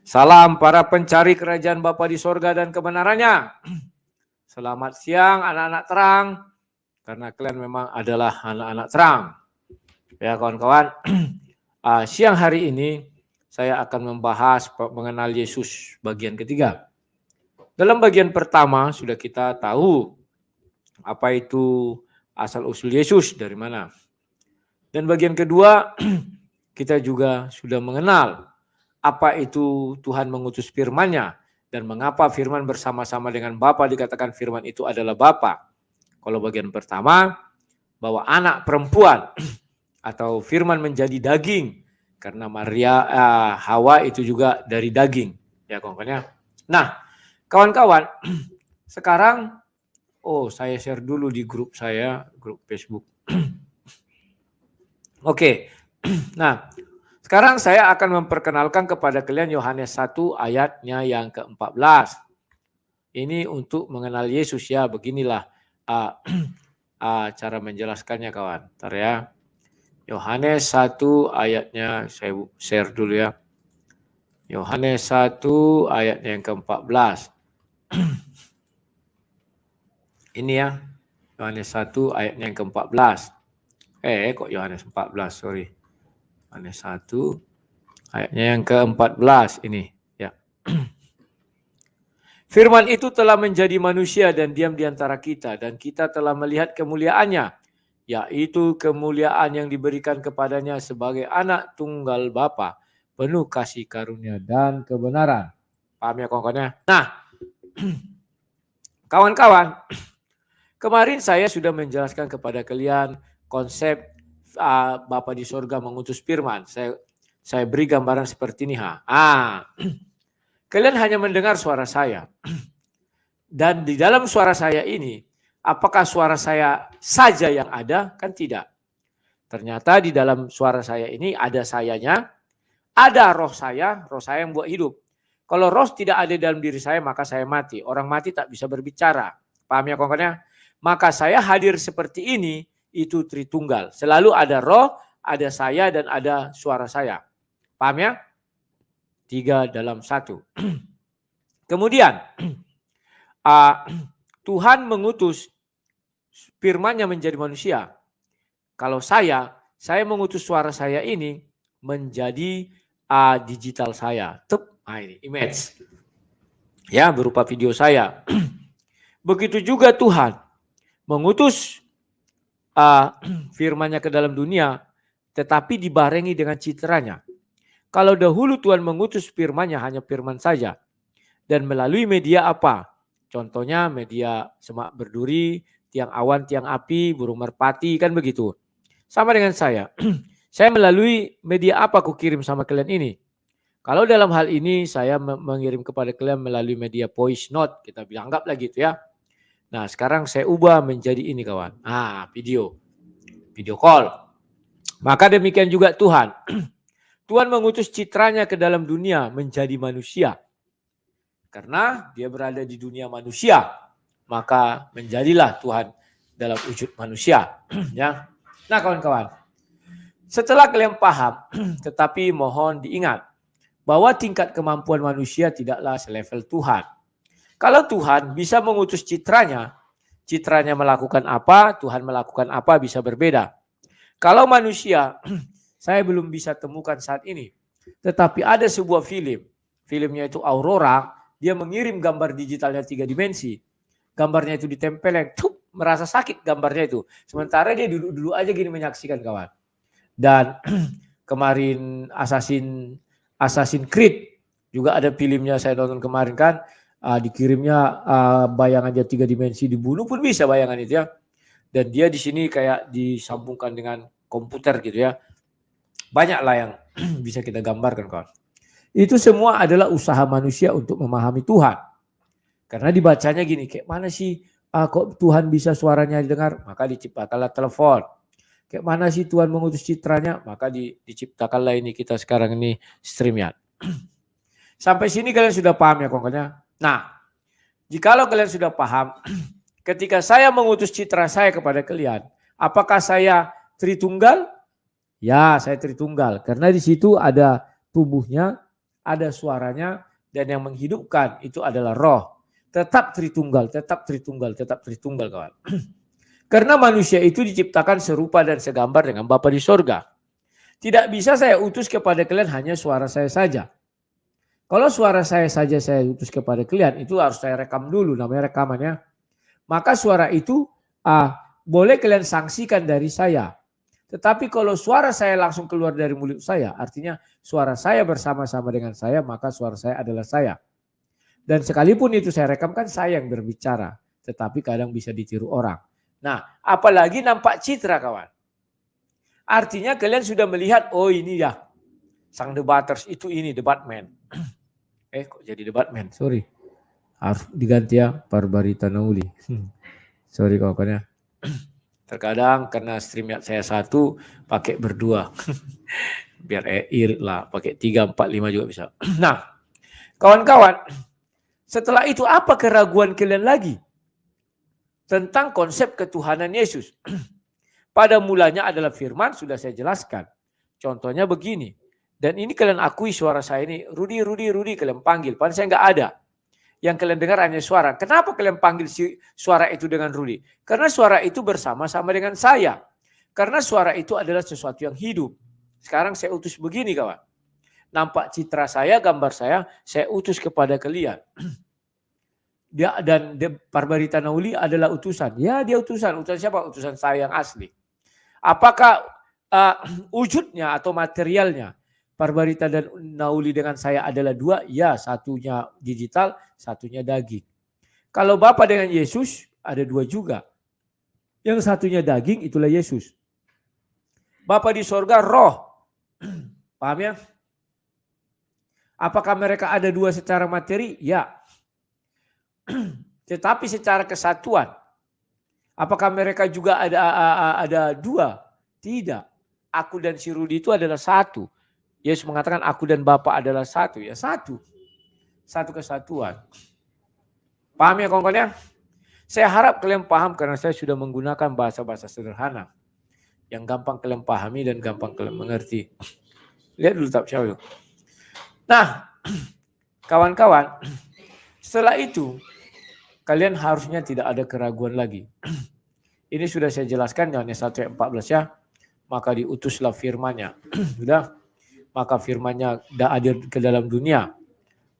Salam para pencari kerajaan Bapa di sorga dan kebenarannya. Selamat siang anak-anak terang, karena kalian memang adalah anak-anak terang. Ya kawan-kawan, siang hari ini saya akan membahas mengenal Yesus bagian ketiga. Dalam bagian pertama sudah kita tahu apa itu asal-usul Yesus dari mana. Dan bagian kedua kita juga sudah mengenal apa itu Tuhan mengutus firman-Nya dan mengapa firman bersama-sama dengan Bapa dikatakan firman itu adalah Bapa. Kalau bagian pertama bahwa anak perempuan atau firman menjadi daging karena Hawa itu juga dari daging, ya kawan-kawan. Nah, kawan-kawan, sekarang saya share dulu di grup saya, grup Facebook. Oke. Nah, sekarang saya akan memperkenalkan kepada kalian Yohanes 1 ayatnya yang ke-14. Ini untuk mengenal Yesus ya, beginilah cara menjelaskannya kawan. Bentar ya. Yohanes 1 ayatnya saya share dulu ya. Yohanes 1 ayatnya yang ke-14. Ini ya. Yohanes 1 ayatnya yang ke-14. Kok Yohanes 14, sorry. Yohanes 1 ayatnya yang ke-14 ini ya. Firman itu telah menjadi manusia dan diam di antara kita, dan kita telah melihat kemuliaannya, yaitu kemuliaan yang diberikan kepadanya sebagai anak tunggal Bapa, penuh kasih karunia dan kebenaran. Paham ya kawan-kawan? Nah, kawan-kawan, kemarin saya sudah menjelaskan kepada kalian konsep Bapa di sorga mengutus firman. Saya beri gambaran seperti ini. Kalian hanya mendengar suara saya. Dan di dalam suara saya ini, apakah suara saya saja yang ada? Kan tidak. Ternyata di dalam suara saya ini ada sayanya, ada roh saya yang buat hidup. Kalau roh tidak ada dalam diri saya, maka saya mati. Orang mati tak bisa berbicara. Paham ya kawan-kawan? Maka saya hadir seperti ini, itu Tritunggal. Selalu ada roh, ada saya, dan ada suara saya. Paham ya? 3 dalam 1. Kemudian, Tuhan mengutus firman-Nya menjadi manusia. Kalau saya mengutus suara saya ini menjadi digital saya. Ini image. Ya, berupa video saya. Begitu juga Tuhan mengutus firman-Nya ke dalam dunia, tetapi dibarengi dengan citranya. Kalau dahulu Tuhan mengutus firman-Nya hanya firman saja, dan melalui media apa? Contohnya media semak berduri, tiang awan, tiang api, burung merpati, kan begitu. Sama dengan saya. Saya melalui media apa aku kirim sama kalian ini? Kalau dalam hal ini saya mengirim kepada kalian melalui media voice note, kita bilang anggaplah gitu ya. Nah, sekarang saya ubah menjadi ini kawan. Video call. Maka demikian juga Tuhan. Tuhan mengutus citranya ke dalam dunia menjadi manusia. Karena dia berada di dunia manusia, maka menjadilah Tuhan dalam wujud manusia. Ya. Nah kawan-kawan, setelah kalian paham, tetapi mohon diingat bahwa tingkat kemampuan manusia tidaklah selevel Tuhan. Kalau Tuhan bisa mengutus citranya melakukan apa, Tuhan melakukan apa bisa berbeda. Kalau manusia, saya belum bisa temukan saat ini. Tetapi ada sebuah filmnya itu Aurora, dia mengirim gambar digitalnya 3 dimensi. Gambarnya itu ditempelin, merasa sakit gambarnya itu. Sementara dia duduk-duduk aja gini menyaksikan kawan. Dan kemarin Assassin's Creed juga ada filmnya saya nonton kemarin kan. Dikirimnya bayangan dia 3 dimensi, dibunuh pun bisa bayangan itu ya. Dan dia di sini kayak disambungkan dengan komputer gitu ya. Banyaklah yang bisa kita gambarkan kawan. Itu semua adalah usaha manusia untuk memahami Tuhan. Karena dibacanya gini, kayak mana sih kok Tuhan bisa suaranya didengar? Maka diciptakanlah telepon. Kayak mana sih Tuhan mengutus citranya? Maka diciptakanlah ini kita sekarang ini streamnya. Sampai sini kalian sudah paham ya kawan-kawan? Nah, jikalau kalian sudah paham, ketika saya mengutus citra saya kepada kalian, apakah saya Tritunggal? Ya, saya Tritunggal. Karena di situ ada tubuhnya, ada suaranya, dan yang menghidupkan itu adalah roh. Tetap Tritunggal, tetap Tritunggal, tetap Tritunggal kawan. Karena manusia itu diciptakan serupa dan segambar dengan Bapa di sorga. Tidak bisa saya utus kepada kalian hanya suara saya saja. Kalau suara saya saja saya utus kepada kalian, itu harus saya rekam dulu, namanya rekamannya. Maka suara itu boleh kalian sanksikan dari saya. Tetapi kalau suara saya langsung keluar dari mulut saya, artinya suara saya bersama-sama dengan saya, maka suara saya adalah saya. Dan sekalipun itu saya rekamkan, saya yang berbicara. Tetapi kadang bisa ditiru orang. Nah, apalagi nampak citra kawan. Artinya kalian sudah melihat, oh ini ya, sang debaters itu ini, debatman. Kok jadi debatman, sorry. Harus diganti ya, Parbarita Nauli. Sorry kawan-kawannya. Terkadang karena streamnya saya satu, pakai berdua. Biar irit lah, pakai 3, 4, 5 juga bisa. Nah, kawan-kawan, setelah itu apa keraguan kalian lagi? Tentang konsep ketuhanan Yesus. Pada mulanya adalah firman, sudah saya jelaskan. Contohnya begini. Dan ini kalian akui suara saya ini, Rudi, kalian panggil. Padahal saya nggak ada. Yang kalian dengar hanya suara. Kenapa kalian panggil suara itu dengan Rudi? Karena suara itu bersama-sama dengan saya. Karena suara itu adalah sesuatu yang hidup. Sekarang saya utus begini kawan. Nampak citra saya, gambar saya utus kepada kalian. Dia dan Parbarita Nauli adalah utusan. Ya dia utusan. Utusan siapa? Utusan saya yang asli. Apakah wujudnya atau materialnya Parbarita dan Nauli dengan saya adalah dua? Ya, satunya digital, satunya daging. Kalau Bapa dengan Yesus ada dua juga. Yang satunya daging itulah Yesus. Bapa di sorga roh. Paham ya? Apakah mereka ada dua secara materi? Ya. Tetapi secara kesatuan. Apakah mereka juga ada dua? Tidak. Aku dan si Rudi itu adalah satu. Yesus mengatakan aku dan Bapa adalah satu. Ya satu. Satu kesatuan. Paham ya kawan-kawan ya? Saya harap kalian paham karena saya sudah menggunakan bahasa-bahasa sederhana. Yang gampang kalian pahami dan gampang kalian mengerti. Lihat dulu tab syawal. Nah, kawan-kawan, setelah itu kalian harusnya tidak ada keraguan lagi. Ini sudah saya jelaskan Yohanes 1:14 ya. Maka diutuslah firman-Nya. Sudah. Maka firman-Nya hadir ke dalam dunia.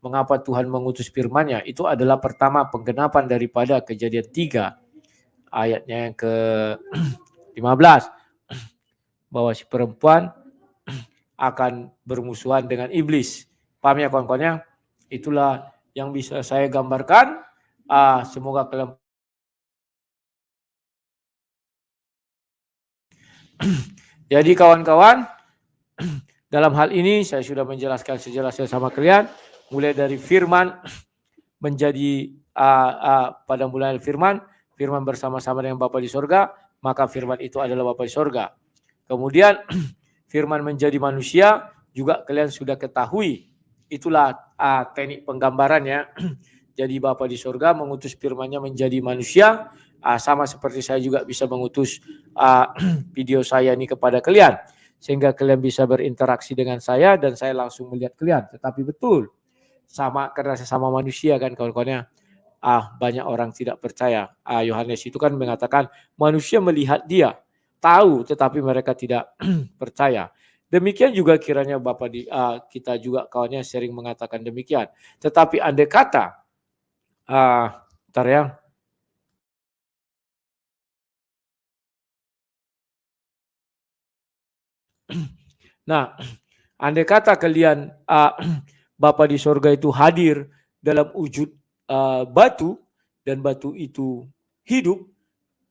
Mengapa Tuhan mengutus firman-Nya? Itu adalah pertama penggenapan daripada Kejadian 3 ayatnya yang ke-15. Bahwa si perempuan akan bermusuhan dengan iblis. Paham ya kawan-kawannya? Itulah yang bisa saya gambarkan. Semoga kalian jadi kawan-kawan, dalam hal ini saya sudah menjelaskan sejelasnya sama kalian, mulai dari firman menjadi pada mulai firman bersama-sama dengan Bapa di sorga, maka firman itu adalah Bapa di sorga. Kemudian firman menjadi manusia, juga kalian sudah ketahui, itulah teknik penggambarannya. Jadi Bapa di sorga mengutus firman-Nya menjadi manusia, sama seperti saya juga bisa mengutus video saya ini kepada kalian. Sehingga kalian bisa berinteraksi dengan saya dan saya langsung melihat kalian. Tetapi betul, sama karena sesama manusia kan kawan-kawannya. Banyak orang tidak percaya. Yohanes itu kan mengatakan manusia melihat dia, tahu tetapi mereka tidak percaya. Demikian juga kiranya Bapak kita juga kawannya sering mengatakan demikian. Tetapi andai kata bentar ya. Nah, andai kata kalian Bapa di sorga itu hadir dalam wujud batu dan batu itu hidup,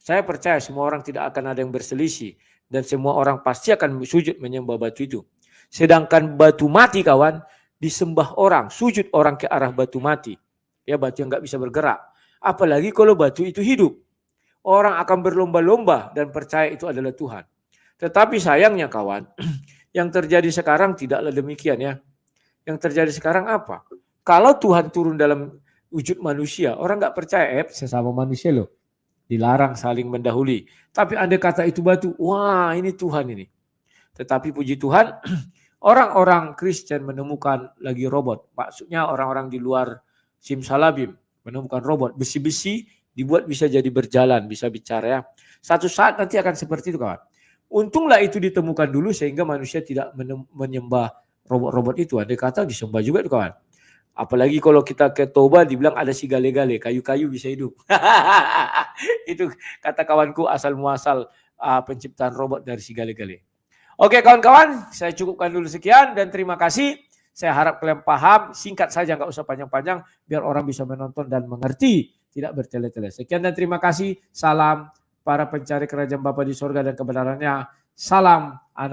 saya percaya semua orang tidak akan ada yang berselisih dan semua orang pasti akan sujud menyembah batu itu. Sedangkan batu mati kawan disembah orang, sujud orang ke arah batu mati. Ya batu yang nggak bisa bergerak. Apalagi kalau batu itu hidup. Orang akan berlomba-lomba dan percaya itu adalah Tuhan. Tetapi sayangnya kawan, yang terjadi sekarang tidaklah demikian ya. Yang terjadi sekarang apa? Kalau Tuhan turun dalam wujud manusia, orang nggak percaya, sesama manusia loh. Dilarang saling mendahului. Tapi andai kata itu batu, wah ini Tuhan ini. Tetapi puji Tuhan, orang-orang Kristen menemukan lagi robot. Maksudnya orang-orang di luar simsalabim menemukan robot. Besi-besi dibuat bisa jadi berjalan, bisa bicara ya. Satu saat nanti akan seperti itu kawan. Untunglah itu ditemukan dulu sehingga manusia tidak menyembah robot-robot itu. Ada kata disembah juga itu kawan. Apalagi kalau kita ke Toba dibilang ada si gale-gale, kayu-kayu bisa hidup. Itu kata kawanku asal muasal penciptaan robot dari si gale-gale. Oke kawan-kawan, saya cukupkan dulu sekian dan terima kasih. Saya harap kalian paham, singkat saja nggak usah panjang-panjang biar orang bisa menonton dan mengerti, tidak bertele-tele. Sekian dan terima kasih. Salam para pencari kerajaan Bapa di sorga dan kebenarannya. Salam anak